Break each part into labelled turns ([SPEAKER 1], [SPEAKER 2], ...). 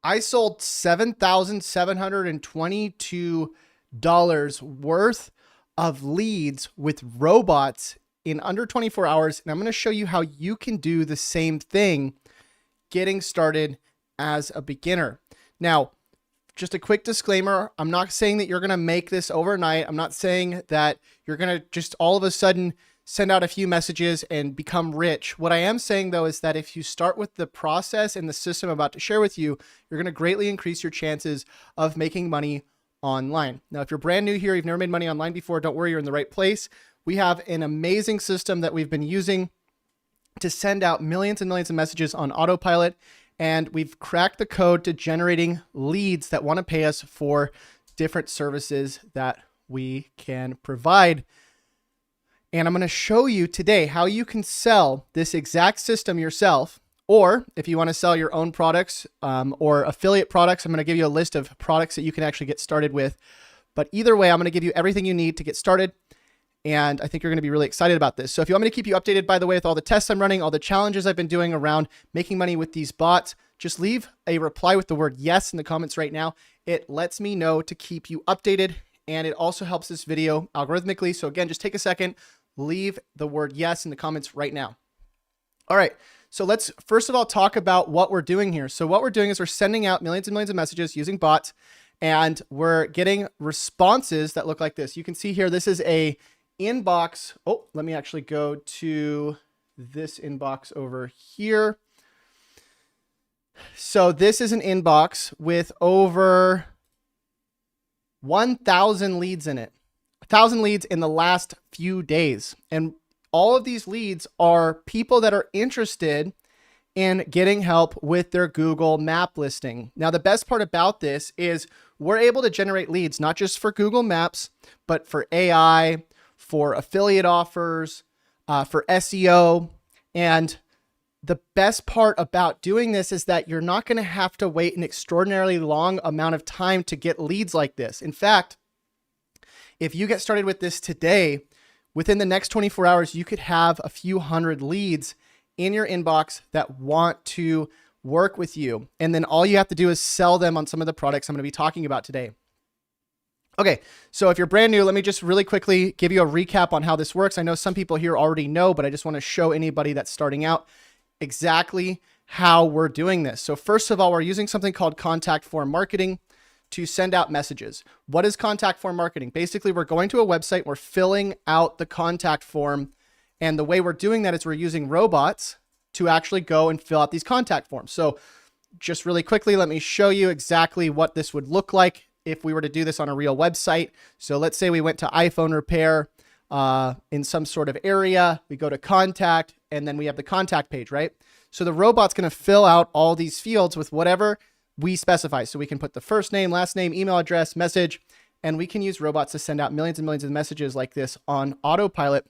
[SPEAKER 1] I sold $7,722 worth of leads with robots in under 24 hours. And I'm going to show you how you can do the same thing getting started as a beginner. Now, just a quick disclaimer. I'm not saying that you're going to make this overnight. I'm not saying that you're going to just all of a sudden send out a few messages and become rich. What I am saying though, is that if you start with the process and the system I'm about to share with you, you're going to greatly increase your chances of making money online. Now, if you're brand new here, you've never made money online before, don't worry, you're in the right place. We have an amazing system that we've been using to send out millions and millions of messages on autopilot. And we've cracked the code to generating leads that want to pay us for different services that we can provide. And I'm going to show you today how you can sell this exact system yourself, or if you want to sell your own products or affiliate products, I'm going to give you a list of products that you can actually get started with. But either way, I'm going to give you everything you need to get started. And I think you're going to be really excited about this. So if you want me to keep you updated, by the way, with all the tests I'm running, all the challenges I've been doing around making money with these bots, just leave a reply with the word yes in the comments right now. It lets me know to keep you updated. And it also helps this video algorithmically. So again, just take a second, leave the word yes in the comments right now. All right. So let's first of all talk about what we're doing here. So what we're doing is we're sending out millions and millions of messages using bots, and we're getting responses that look like this. You can see here, this is a inbox. Oh, let me actually go to this inbox over here. So this is an inbox with over 1,000 leads in it, 1,000 leads in the last few days. And all of these leads are people that are interested in getting help with their Google map listing. Now, the best part about this is we're able to generate leads, not just for Google Maps, but for AI, for affiliate offers, for SEO. And the best part about doing this is that you're not going to have to wait an extraordinarily long amount of time to get leads like this. In fact, if you get started with this today, within the next 24 hours, you could have a few hundred leads in your inbox that want to work with you. And then all you have to do is sell them on some of the products I'm going to be talking about today. Okay, so if you're brand new, let me just really quickly give you a recap on how this works. I know some people here already know, but I just want to show anybody that's starting out exactly how we're doing this. So first of all, we're using something called contact form marketing to send out messages. What is contact form marketing? Basically, we're going to a website, we're filling out the contact form. And the way we're doing that is we're using robots to actually go and fill out these contact forms. So just really quickly, let me show you exactly what this would look like if we were to do this on a real website. So let's say we went to iPhone repair in some sort of area, we go to contact, and then we have the contact page, right? So the robot's going to fill out all these fields with whatever we specify. So we can put the first name, last name, email address, message, and we can use robots to send out millions and millions of messages like this on autopilot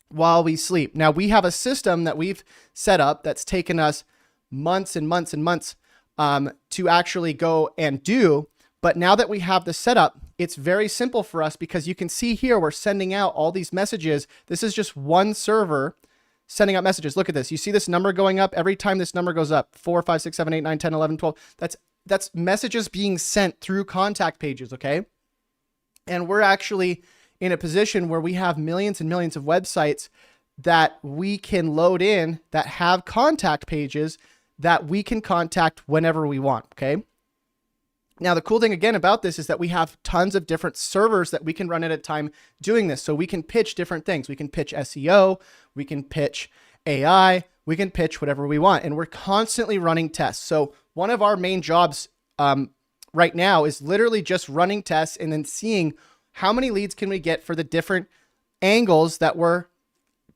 [SPEAKER 1] while we sleep. Now, we have a system that we've set up that's taken us months and months and months to actually go and do. But now that we have the setup, it's very simple for us because you can see here, we're sending out all these messages. This is just one server sending out messages. Look at this. You see this number going up every time this number goes up, 4, 5, 6, 7, 8, 9, 10, 11, 12. That's messages being sent through contact pages. Okay. And we're actually in a position where we have millions and millions of websites that we can load in that have contact pages that we can contact whenever we want. Okay. Now, the cool thing again about this is that we have tons of different servers that we can run at a time doing this. So we can pitch different things. We can pitch SEO, we can pitch AI, we can pitch whatever we want. And we're constantly running tests. So one of our main jobs right now is literally just running tests and then seeing how many leads can we get for the different angles that we're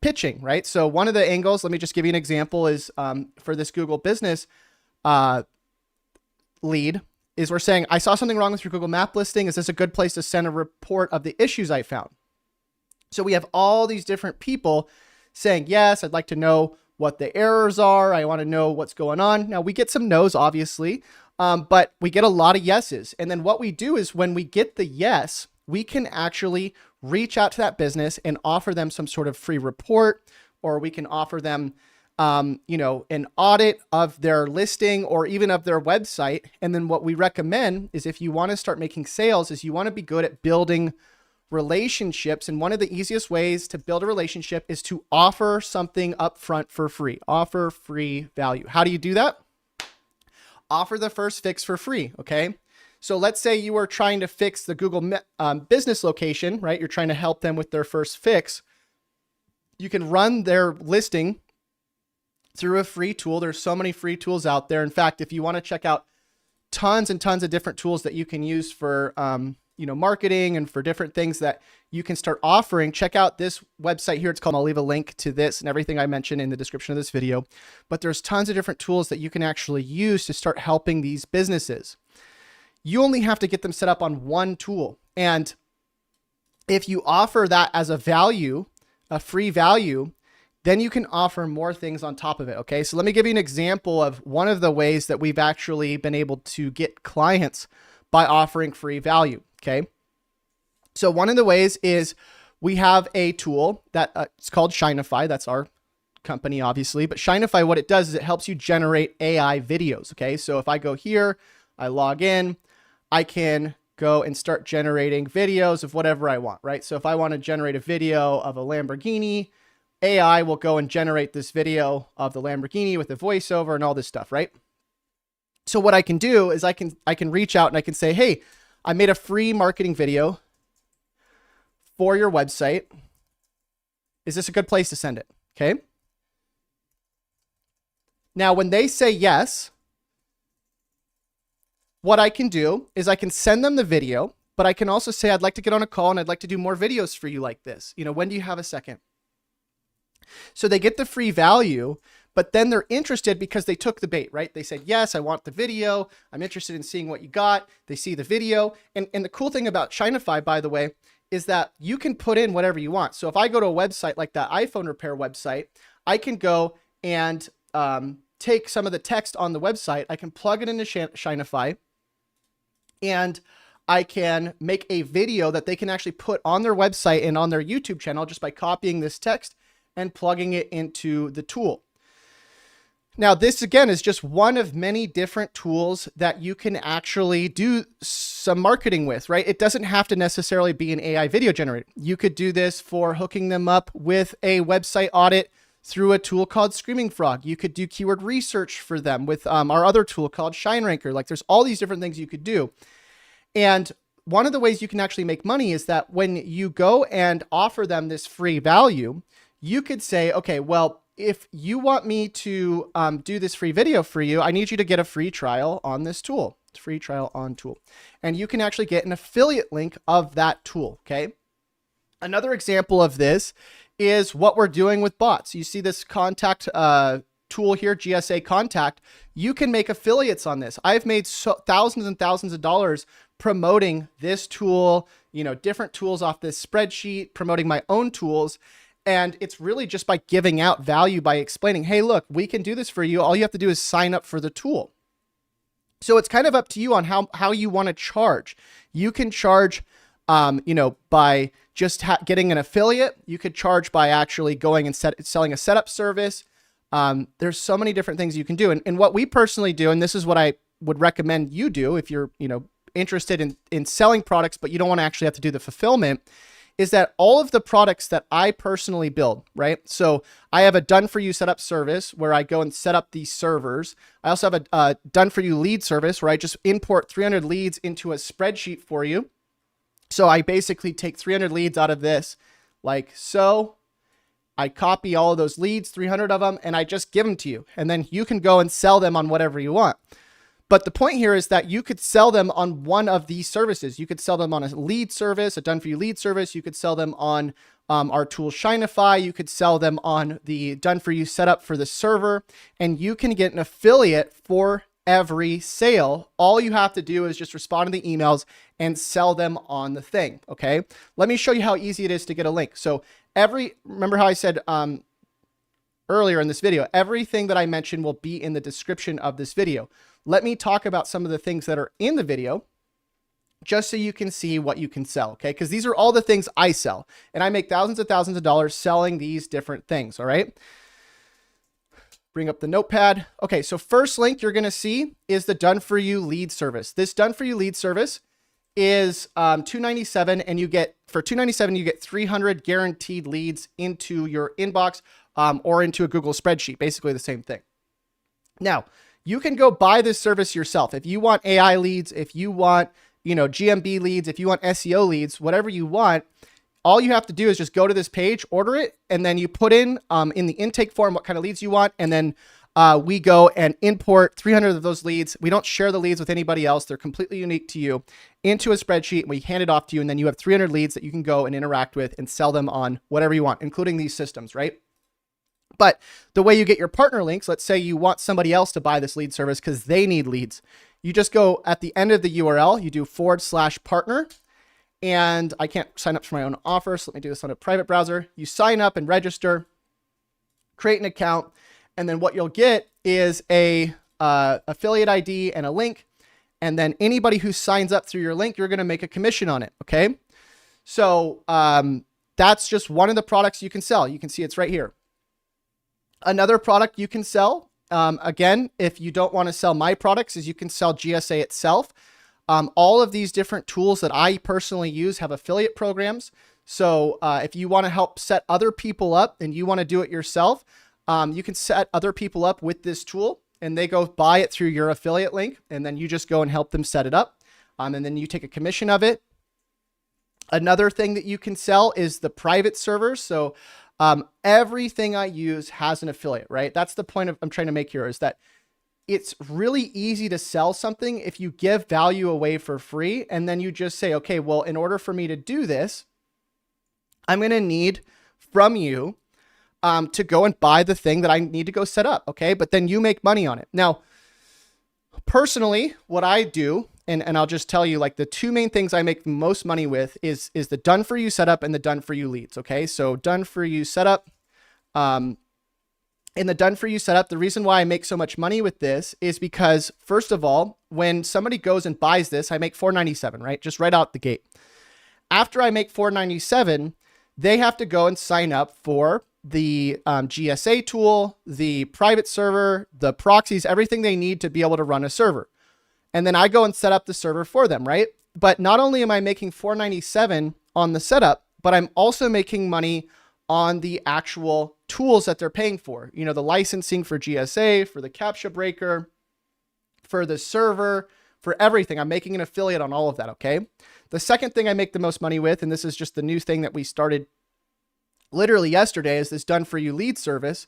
[SPEAKER 1] pitching, right? So one of the angles, let me just give you an example, is for this Google business lead, is we're saying, I saw something wrong with your Google map listing. Is this a good place to send a report of the issues I found? So we have all these different people saying, yes, I'd like to know what the errors are. I want to know what's going on. Now we get some no's, obviously, but we get a lot of yeses. And then what we do is when we get the yes, we can actually reach out to that business and offer them some sort of free report, or we can offer them an audit of their listing or even of their website. And then what we recommend is, if you want to start making sales, is you want to be good at building relationships. And one of the easiest ways to build a relationship is to offer something upfront for free. Offer free value. How do you do that? Offer the first fix for free. Okay. So let's say you are trying to fix the Google business location, right? You're trying to help them with their first fix. You can run their listing through a free tool. There's so many free tools out there. In fact, if you want to check out tons and tons of different tools that you can use for, marketing and for different things that you can start offering, check out this website here. It's called, I'll leave a link to this and everything I mentioned in the description of this video, but there's tons of different tools that you can actually use to start helping these businesses. You only have to get them set up on one tool. And if you offer that as a value, a free value, then you can offer more things on top of it. Okay. So let me give you an example of one of the ways that we've actually been able to get clients by offering free value. Okay. So one of the ways is we have a tool that it's called Shinify. That's our company, obviously, but Shinify, what it does is it helps you generate AI videos. Okay. So if I go here, I log in, I can go and start generating videos of whatever I want, right? So if I want to generate a video of a Lamborghini, AI will go and generate this video of the Lamborghini with the voiceover and all this stuff, right? So what I can do is I can reach out and I can say, hey, I made a free marketing video for your website. Is this a good place to send it? Okay. Now, when they say yes, what I can do is I can send them the video, but I can also say, I'd like to get on a call and I'd like to do more videos for you like this. When do you have a second? So they get the free value, but then they're interested because they took the bait, right? They said, yes, I want the video. I'm interested in seeing what you got. They see the video. And the cool thing about Shinify, by the way, is that you can put in whatever you want. So if I go to a website like that iPhone repair website, I can go and take some of the text on the website. I can plug it into Shinify, and I can make a video that they can actually put on their website and on their YouTube channel just by copying this text and plugging it into the tool. Now, this again is just one of many different tools that you can actually do some marketing with, right? It doesn't have to necessarily be an AI video generator. You could do this for hooking them up with a website audit through a tool called Screaming Frog. You could do keyword research for them with our other tool called ShineRanker. Like, there's all these different things you could do. And one of the ways you can actually make money is that when you go and offer them this free value, you could say, okay, well, if you want me to do this free video for you, I need you to get a free trial on this tool. It's free trial on tool. And you can actually get an affiliate link of that tool, okay? Another example of this is what we're doing with bots. You see this contact tool here, GSA Contact. You can make affiliates on this. I've made thousands and thousands of dollars promoting this tool, different tools off this spreadsheet, promoting my own tools. And it's really just by giving out value, by explaining, hey, look, we can do this for you. All you have to do is sign up for the tool. So it's kind of up to you on how you want to charge. You can charge, by just getting an affiliate. You could charge by actually going and selling a setup service. There's so many different things you can do. And what we personally do, and this is what I would recommend you do if you're, interested in selling products, but you don't want to actually have to do the fulfillment, is that all of the products that I personally build, right? So I have a done for you setup service where I go and set up these servers. I also have a done for you lead service where I just import 300 leads into a spreadsheet for you. So I basically take 300 leads out of this, like so. I copy all of those leads, 300 of them, and I just give them to you. And then you can go and sell them on whatever you want. But the point here is that you could sell them on one of these services. You could sell them on a lead service, a done for you lead service. You could sell them on our tool Shinify. You could sell them on the done for you setup for the server, and you can get an affiliate for every sale. All you have to do is just respond to the emails and sell them on the thing. Okay. Let me show you how easy it is to get a link. So remember how I said, earlier in this video, everything that I mentioned will be in the description of this video. Let me talk about some of the things that are in the video just so you can see what you can sell, okay? Because these are all the things I sell, and I make thousands of dollars selling these different things, all right? bring up the notepad. Okay, so first link you're going to see is the Done For You lead service. This Done For You lead service is $297, and you get, for $297, you get 300 guaranteed leads into your inbox or into a Google spreadsheet, basically the same thing. Now, you can go buy this service yourself. If you want AI leads, if you want, GMB leads, if you want SEO leads, whatever you want, all you have to do is just go to this page, order it, and then you put in the intake form what kind of leads you want, and then we go and import 300 of those leads. We don't share the leads with anybody else. They're completely unique to you, into a spreadsheet, and we hand it off to you, and then you have 300 leads that you can go and interact with and sell them on whatever you want, including these systems, right? But the way you get your partner links, let's say you want somebody else to buy this lead service because they need leads. You just go at the end of the URL, you do /partner, and I can't sign up for my own offer, so let me do this on a private browser. You sign up and register, create an account, and then what you'll get is a affiliate ID and a link. And then anybody who signs up through your link, you're going to make a commission on it. Okay. So that's just one of the products you can sell. You can see it's right here. Another product you can sell, again, if you don't want to sell my products, is you can sell GSA itself. All of these different tools that I personally use have affiliate programs. So if you want to help set other people up and you want to do it yourself, you can set other people up with this tool, and they go buy it through your affiliate link, and then you just go and help them set it up. And then you take a commission of it. Another thing that you can sell is the private servers. So everything I use has an affiliate, right? That's the point I'm trying to make here, is that it's really easy to sell something if you give value away for free. And then you just say, okay, well, in order for me to do this, I'm going to need from you to go and buy the thing that I need to go set up. Okay. But then you make money on it. Now, personally, what I do, and I'll just tell you, like, the two main things I make the most money with is the Done For You setup and the Done For You leads. Okay. So Done For You setup, in the Done For You setup, the reason why I make so much money with this is because, first of all, when somebody goes and buys this, I make $497, right? Just right out the gate. After I make $497, they have to go and sign up for the GSA tool, the private server, the proxies, everything they need to be able to run a server. And then I go and set up the server for them, right? But not only am I making $497 on the setup, but I'm also making money on the actual tools that they're paying for. You know, the licensing for GSA, for the CAPTCHA breaker, for the server, for everything. I'm making an affiliate on all of that, okay? The second thing I make the most money with, and this is just the new thing that we started literally yesterday, is this Done For You lead service.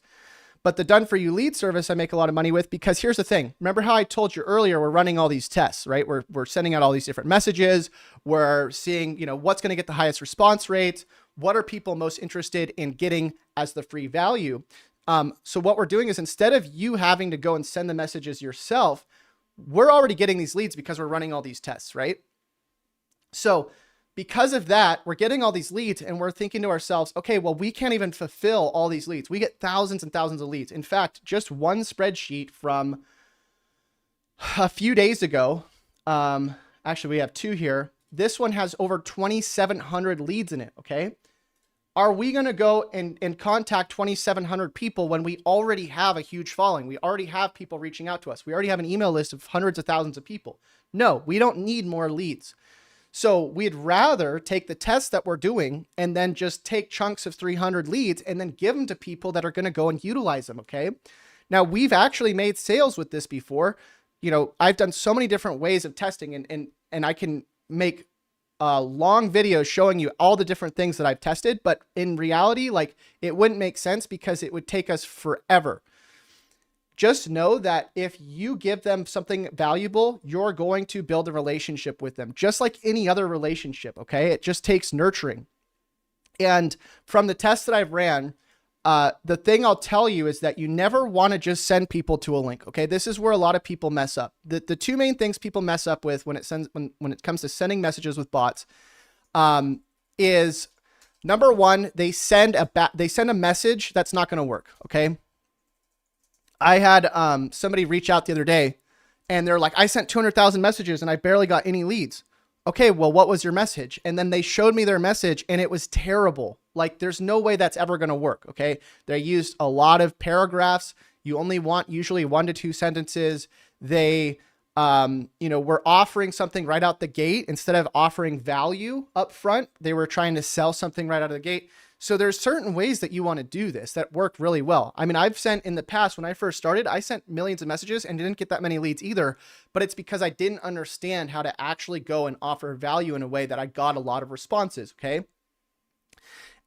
[SPEAKER 1] But the Done For You lead service I make a lot of money with, because here's the thing. Remember how I told you earlier, we're running all these tests, right? We're sending out all these different messages. We're seeing, what's going to get the highest response rates. What are people most interested in getting as the free value? So what we're doing is, instead of you having to go and send the messages yourself, we're already getting these leads because we're running all these tests, right? So because of that, we're getting all these leads, and we're thinking to ourselves, okay, well, we can't even fulfill all these leads. We get thousands and thousands of leads. In fact, just one spreadsheet from a few days ago, actually we have two here. This one has over 2,700 leads in it, okay? Are we going to go and contact 2,700 people when we already have a huge following? We already have people reaching out to us. We already have an email list of hundreds of thousands of people. No, we don't need more leads. So we'd rather take the tests that we're doing and then just take chunks of 300 leads and then give them to people that are going to go and utilize them. Okay. Now, we've actually made sales with this before. I've done so many different ways of testing, and I can make long videos showing you all the different things that I've tested, but in reality, like, it wouldn't make sense because it would take us forever. Just know that if you give them something valuable, you're going to build a relationship with them, just like any other relationship, okay? It just takes nurturing. And from the tests that I've ran, the thing I'll tell you is that you never want to just send people to a link, okay? This is where a lot of people mess up. The two main things people mess up with when it comes to sending messages with bots is, number one, they send a message that's not going to work, okay? I had somebody reach out the other day, and they're like, I sent 200,000 messages and I barely got any leads. Okay, well, what was your message? And then they showed me their message, and it was terrible. Like, there's no way that's ever going to work. Okay. They used a lot of paragraphs. You only want usually 1 to 2 sentences. They, were offering something right out the gate instead of offering value up front. They were trying to sell something right out of the gate. So there's certain ways that you want to do this that work really well. I mean, I've sent in the past, when I first started, I sent millions of messages and didn't get that many leads either, but it's because I didn't understand how to actually go and offer value in a way that I got a lot of responses. Okay.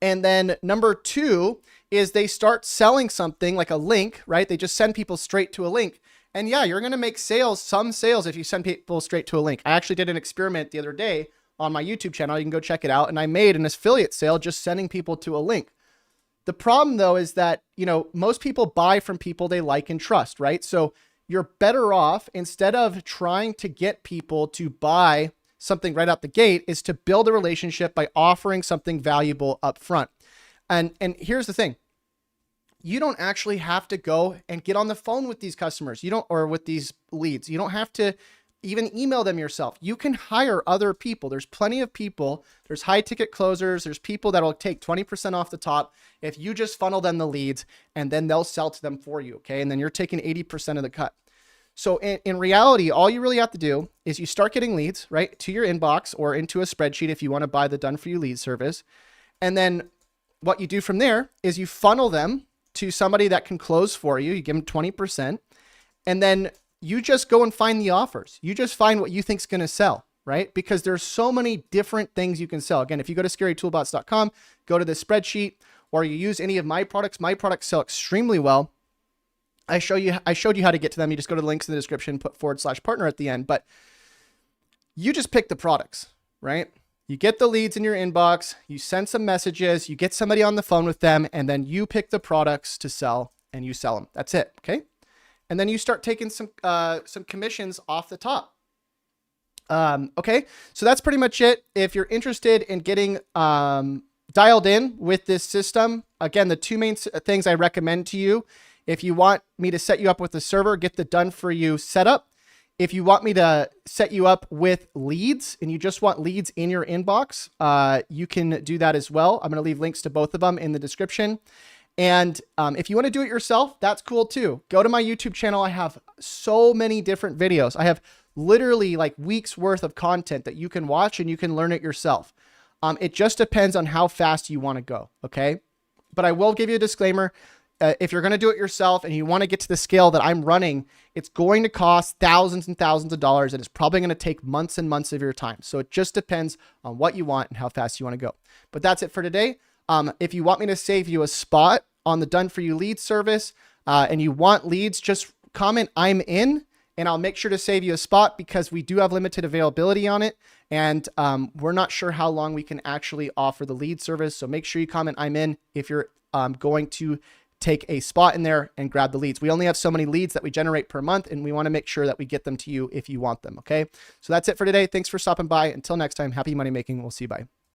[SPEAKER 1] And then number 2 is they start selling something like a link, right? They just send people straight to a link. And yeah, you're going to make some sales if you send people straight to a link. I actually did an experiment the other day on my YouTube channel. You can go check it out. And I made an affiliate sale just sending people to a link. The problem though is that, most people buy from people they like and trust, right? So you're better off, instead of trying to get people to buy something right out the gate, is to build a relationship by offering something valuable up front. And here's the thing. You don't actually have to go and get on the phone with these customers. Or with these leads. You don't have to even email them yourself. You can hire other people. There's plenty of people. There's high ticket closers. There's people that will take 20% off the top if you just funnel them the leads, and then they'll sell to them for you. Okay. And then you're taking 80% of the cut. So in reality, all you really have to do is you start getting leads, right, to your inbox or into a spreadsheet if you want to buy the Done For You lead service. And then what you do from there is you funnel them to somebody that can close for you. You give them 20%. And then you just go and find the offers. You just find what you think is going to sell, right? Because there's so many different things you can sell. Again, if you go to scarytoolbots.com, go to the spreadsheet, or you use any of my products sell extremely well. I showed you how to get to them. You just go to the links in the description, put /partner at the end, but you just pick the products, right? You get the leads in your inbox, you send some messages, you get somebody on the phone with them, and then you pick the products to sell and you sell them. That's it. Okay. And then you start taking some commissions off the top. Okay. So that's pretty much it. If you're interested in getting, dialed in with this system, again, the 2 main things I recommend to you: if you want me to set you up with a server, get the Done For You setup. If you want me to set you up with leads and you just want leads in your inbox, you can do that as well. I'm going to leave links to both of them in the description. And if you want to do it yourself, that's cool too. Go to my YouTube channel. I have so many different videos. I have literally like weeks worth of content that you can watch and you can learn it yourself. It just depends on how fast you want to go. Okay. But I will give you a disclaimer. If you're going to do it yourself and you want to get to the scale that I'm running, it's going to cost thousands and thousands of dollars, and it's probably going to take months and months of your time. So it just depends on what you want and how fast you want to go. But that's it for today. If you want me to save you a spot on the Done For You lead service, and you want leads, just comment "I'm in," and I'll make sure to save you a spot, because we do have limited availability on it. And we're not sure how long we can actually offer the lead service. So make sure you comment "I'm in" if you're going to take a spot in there and grab the leads. We only have so many leads that we generate per month, and we want to make sure that we get them to you if you want them. Okay. So that's it for today. Thanks for stopping by. Until next time, happy money making. We'll see you. Bye.